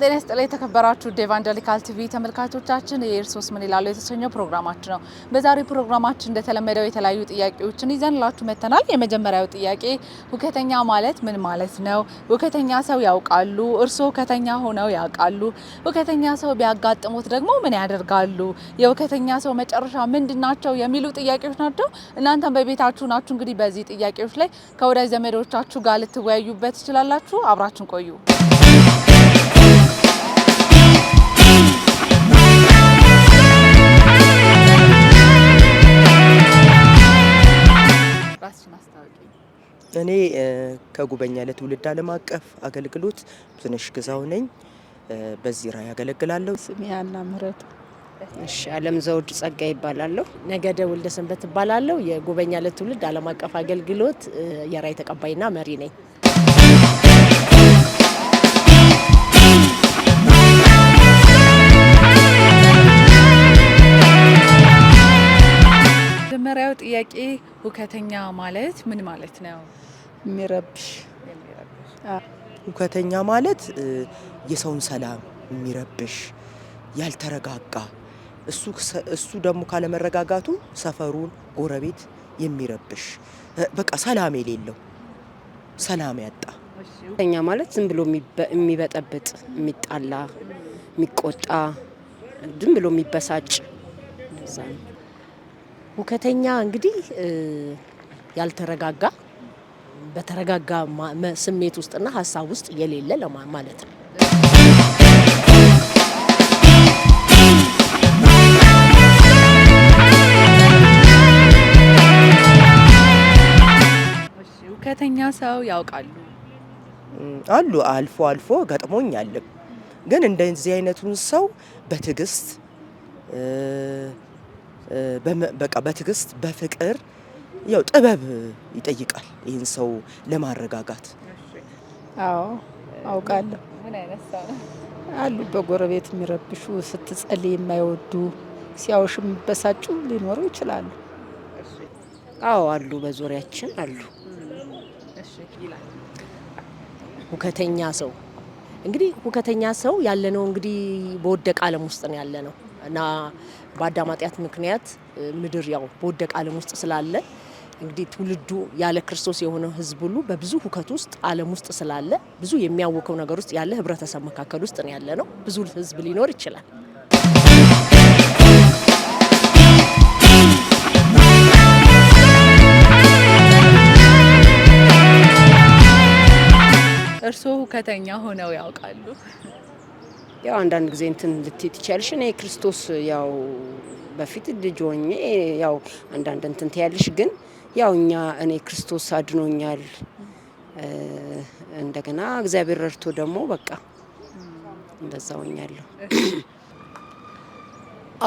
ጤና ይስጥልኝ የተከበራችሁ ኢቫንጀሊካል ቲቪ ተመልካቾቻችን የኢየሱስ ምን ይላሉ የተሰኘው ፕሮግራማችን ነው። በዛሬው ፕሮግራማችን እንደተለመደው የተለያዩ ጥያቄዎችን ይዘንላችሁ መተናል። የመጀመሪያው ጥያቄ ሁከተኛ ማለት ምን ማለት ነው? ሁከተኛ ሰው ያውቃሉ? እርስዎ ሁከተኛ ሆነው ያውቃሉ? ሁከተኛ ሰው ቢያጋጥሙት ደግሞ ምን ያደርጋሉ? የሁከተኛ ሰው መጨረሻ ምንድናቸው? የሚሉ ጥያቄዎች ናቸው። እናንተም በቤታችሁ ናችሁ እንግዲህ በዚህ ጥያቄዎች ላይ ከወዳጅ ዘመዶቻችሁ ጋር ልትወያዩበት ትችላላችሁ። አብራችሁን ቆዩ። እኔ ከጉበኛ ለትውልድ ዓለም አቀፍ አገልግሎት ብዙነሽ ግዛው ነኝ። በዚህ ራዕይ ያገለግላለሁ። ስሜ ያና ምህረት። እሺ ዓለም ዘውድ ጸጋ ይባላለሁ። ነገደ ወልደ ሰንበት ይባላለሁ። የጉበኛ ለትውልድ ዓለም አቀፍ አገልግሎት የራዕይ ተቀባይና መሪ ነኝ። መጀመሪያው ጥያቄ ሁከተኛ ማለት ምን ማለት ነው? የሚረብሽ ሁከተኛ ማለት የሰውን ሰላም የሚረብሽ ያልተረጋጋ እሱ ደግሞ ካለመረጋጋቱ ሰፈሩን ጎረቤት የሚረብሽ በቃ ሰላም የሌለው ሰላም ያጣ። ሁከተኛ ማለት ዝም ብሎ የሚበጠብጥ የሚጣላ የሚቆጣ ዝም ብሎ የሚበሳጭ እንደዛ ነው። ሁከተኛ እንግዲህ ያልተረጋጋ በተረጋጋ ስሜት ውስጥና ሀሳብ ውስጥ የሌለ ማለት ነው። ሁከተኛ ሰው ያውቃሉ? አሉ አልፎ አልፎ ገጥሞኛል። ግን እንደዚህ አይነቱን ሰው በትዕግስት በቃ በትዕግስት በፍቅር ያው ጥበብ ይጠይቃል ይህን ሰው ለማረጋጋት። አዎ አውቃለሁ። ምን አይነት ሰው አሉ? በጎረቤት የሚረብሹ፣ ስትጸልይ የማይወዱ፣ ሲያውሽ የሚበሳጩ ሊኖሩ ይችላሉ። አዎ አሉ፣ በዙሪያችን አሉ። ሁከተኛ ሰው እንግዲህ ሁከተኛ ሰው ያለነው እንግዲህ በወደቀ ዓለም ውስጥ ነው ያለነው እና በአዳም ኃጢአት ምክንያት ምድር ያው በወደቀ ዓለም ውስጥ ስላለ እንግዲህ ትውልዱ ያለ ክርስቶስ የሆነው ሕዝብ ሁሉ በብዙ ሁከት ውስጥ ዓለም ውስጥ ስላለ ብዙ የሚያወከው ነገር ውስጥ ያለ ህብረተሰብ መካከል ውስጥ ነው ያለነው። ብዙ ሕዝብ ሊኖር ይችላል። እርስዎ ሁከተኛ ሆነው ያውቃሉ? ያው አንዳንድ ጊዜ እንትን ልትይ ትችያለሽ። እኔ ክርስቶስ ያው በፊት ልጅ ሆኜ ያው አንዳንድ እንትን ትያለሽ። ግን ያው እኔ ክርስቶስ አድኖኛል። እንደገና እግዚአብሔር ረድቶ ደግሞ በቃ እንደዛ ሆኛለሁ።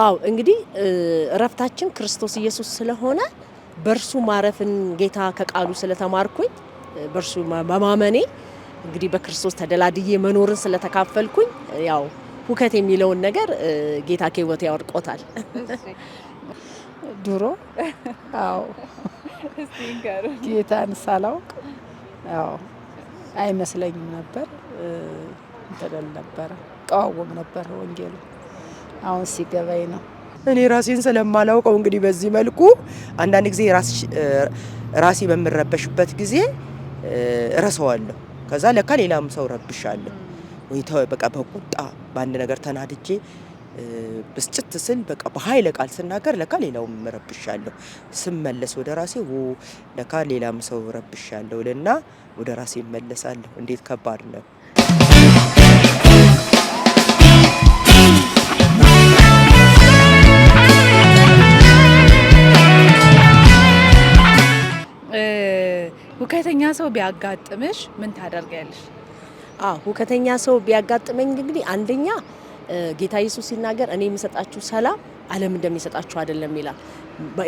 አዎ እንግዲህ እረፍታችን ክርስቶስ ኢየሱስ ስለሆነ በእርሱ ማረፍን ጌታ ከቃሉ ስለተማርኩኝ በእርሱ በማመኔ እንግዲህ በክርስቶስ ተደላድዬ መኖርን ስለተካፈልኩኝ ያው ሁከት የሚለውን ነገር ጌታ ከህይወት ያወርቆታል። ድሮ አዎ ጌታን ሳላውቅ አዎ አይመስለኝም ነበር። እንትን ነበር ቃወም ነበር ወንጌሉ። አሁን ሲገባኝ ነው። እኔ ራሴን ስለማላውቀው እንግዲህ በዚህ መልኩ አንዳንድ ጊዜ ራሴ በምረበሽበት ጊዜ እረሳዋለሁ። ከዛ ለካ ሌላም ሰው ረብሻለሁ ወይ በቃ በቁጣ በአንድ ነገር ተናድጄ ብስጭት ስል በቃ በኃይለ ቃል ስናገር ለካ ሌላውም ረብሻለሁ። ስመለስ ወደ ራሴ ለካ ሌላም ሰው ረብሻለሁ እና ወደ ራሴ እመለሳለሁ። እንዴት ከባድ ነው። ሁከተኛ ሰው ቢያጋጥምሽ ምን ታደርጊያለሽ? ሁከተኛ ሰው ቢያጋጥመኝ እንግዲህ አንደኛ ጌታ ኢየሱስ ሲናገር እኔ የምሰጣችሁ ሰላም ዓለም እንደሚሰጣችሁ አይደለም ይላል።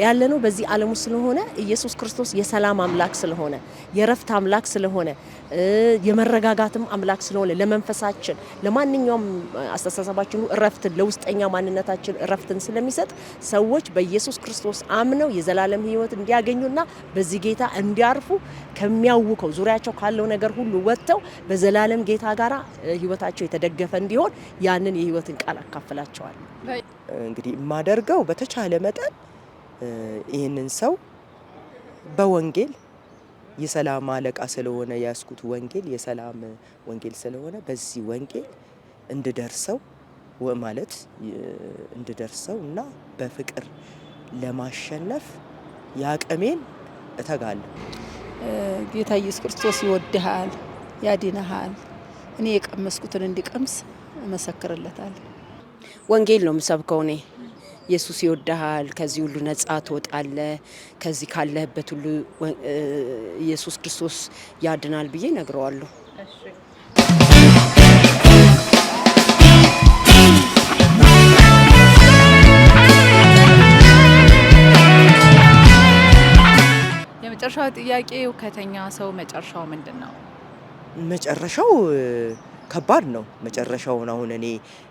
ያለነው በዚህ ዓለም ውስጥ ስለሆነ ኢየሱስ ክርስቶስ የሰላም አምላክ ስለሆነ የረፍት አምላክ ስለሆነ የመረጋጋትም አምላክ ስለሆነ ለመንፈሳችን ለማንኛውም አስተሳሰባችን እረፍትን ለውስጠኛ ማንነታችን እረፍትን ስለሚሰጥ ሰዎች በኢየሱስ ክርስቶስ አምነው የዘላለም ሕይወት እንዲያገኙና በዚህ ጌታ እንዲያርፉ ከሚያውከው ዙሪያቸው ካለው ነገር ሁሉ ወጥተው በዘላለም ጌታ ጋራ ሕይወታቸው የተደገፈ እንዲሆን ያንን የሕይወትን ቃል አካፍላቸዋል። እንግዲህ የማደርገው በተቻለ መጠን ይህንን ሰው በወንጌል የሰላም አለቃ ስለሆነ ያስኩት ወንጌል የሰላም ወንጌል ስለሆነ በዚህ ወንጌል እንድደርሰው ማለት እንድደርሰው እና በፍቅር ለማሸነፍ ያቅሜን እተጋለሁ። ጌታ ኢየሱስ ክርስቶስ ይወድሃል፣ ያድንሃል። እኔ የቀመስኩትን እንዲቀምስ እመሰክርለታለሁ። ወንጌል ነው የምሰብከው እኔ። ኢየሱስ ይወድሃል፣ ከዚህ ሁሉ ነጻ ትወጣለህ፣ ከዚህ ካለህበት ሁሉ ኢየሱስ ክርስቶስ ያድናል ብዬ ነግረዋለሁ። የመጨረሻው ጥያቄ ሁከተኛ ሰው መጨረሻው ምንድን ነው? መጨረሻው ከባድ ነው። መጨረሻውን አሁን እኔ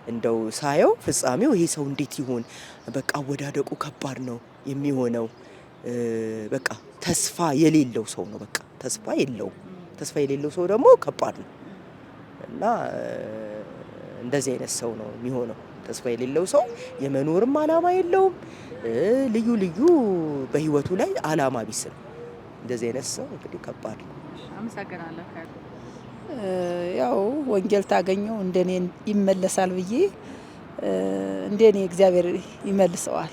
እንደው ሳየው ፍጻሜው ይሄ ሰው እንዴት ይሆን? በቃ አወዳደቁ ከባድ ነው የሚሆነው። በቃ ተስፋ የሌለው ሰው ነው። በቃ ተስፋ የለውም። ተስፋ የሌለው ሰው ደግሞ ከባድ ነው እና እንደዚህ አይነት ሰው ነው የሚሆነው። ተስፋ የሌለው ሰው የመኖርም አላማ የለውም። ልዩ ልዩ በህይወቱ ላይ አላማ ቢስ ነው። እንደዚህ አይነት ሰው እንግዲህ ከባድ ነው። አመሰግናለሁ። ያው ወንጌል ታገኘው እንደኔ ይመለሳል ብዬ እንደኔ እግዚአብሔር ይመልሰዋል።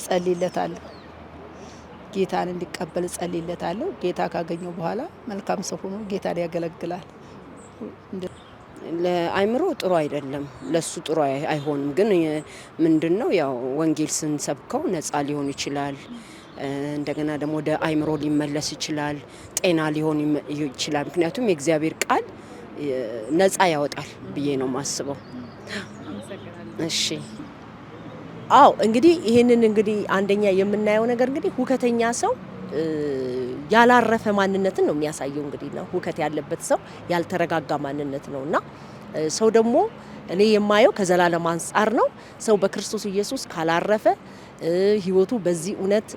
ጸልይለታለሁ፣ ጌታን እንዲቀበል ጸልይለታለሁ። ጌታ ካገኘው በኋላ መልካም ሰው ሆኖ ጌታን ያገለግላል። ለአይምሮ ጥሩ አይደለም፣ ለሱ ጥሩ አይሆንም። ግን ምንድነው ያው ወንጌል ስንሰብከው ነፃ ሊሆን ይችላል። እንደገና ደግሞ ወደ አይምሮ ሊመለስ ይችላል። ጤና ሊሆን ይችላል። ምክንያቱም የእግዚአብሔር ቃል ነፃ ያወጣል ብዬ ነው የማስበው። እሺ አው እንግዲህ ይሄንን እንግዲህ አንደኛ የምናየው ነገር እንግዲህ ሁከተኛ ሰው ያላረፈ ማንነትን ነው የሚያሳየው። እንግዲህ ነው ሁከት ያለበት ሰው ያልተረጋጋ ማንነት ነውና ሰው ደግሞ እኔ የማየው ከዘላለም አንጻር ነው። ሰው በክርስቶስ ኢየሱስ ካላረፈ ህይወቱ በዚህ እውነት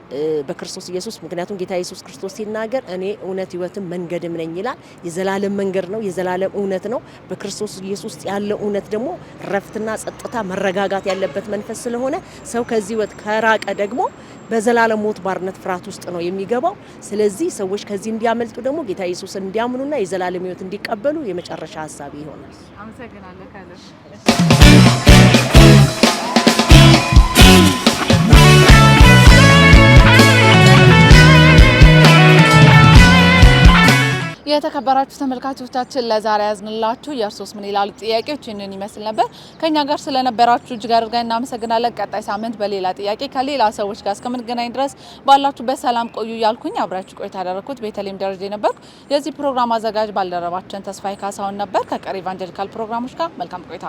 በክርስቶስ ኢየሱስ ምክንያቱም ጌታ ኢየሱስ ክርስቶስ ሲናገር እኔ እውነት ህይወትም መንገድም ነኝ ይላል። የዘላለም መንገድ ነው፣ የዘላለም እውነት ነው። በክርስቶስ ኢየሱስ ያለው እውነት ደግሞ ረፍትና ጸጥታ መረጋጋት ያለበት መንፈስ ስለሆነ ሰው ከዚህ ህይወት ከራቀ ደግሞ በዘላለም ሞት ባርነት ፍርሃት ውስጥ ነው የሚገባው። ስለዚህ ሰዎች ከዚህ እንዲያመልጡ ደግሞ ጌታ ኢየሱስን እንዲያምኑና የዘላለም ህይወት እንዲቀበሉ የመጨረሻ ሐሳብ ይሆናል። አመሰግናለሁ ካለሽ የተከበራችሁ ተመልካቾቻችን ለዛሬ ያዝንላችሁ የእርሶስ ምን ይላሉ ጥያቄዎች ይህንን ይመስል ነበር። ከኛ ጋር ስለነበራችሁ እጅግ አድርገን እናመሰግናለን። ቀጣይ ሳምንት በሌላ ጥያቄ ከሌላ ሰዎች ጋር እስከምንገናኝ ድረስ ባላችሁበት ሰላም ቆዩ እያልኩኝ አብራችሁ ቆይታ ያደረኩት ቤተልሔም ደረጀ ነበርኩ። የዚህ ፕሮግራም አዘጋጅ ባልደረባችን ተስፋዬ ካሳሁን ነበር። ከቀሪ ኢቫንጀሊካል ፕሮግራሞች ጋር መልካም ቆይታ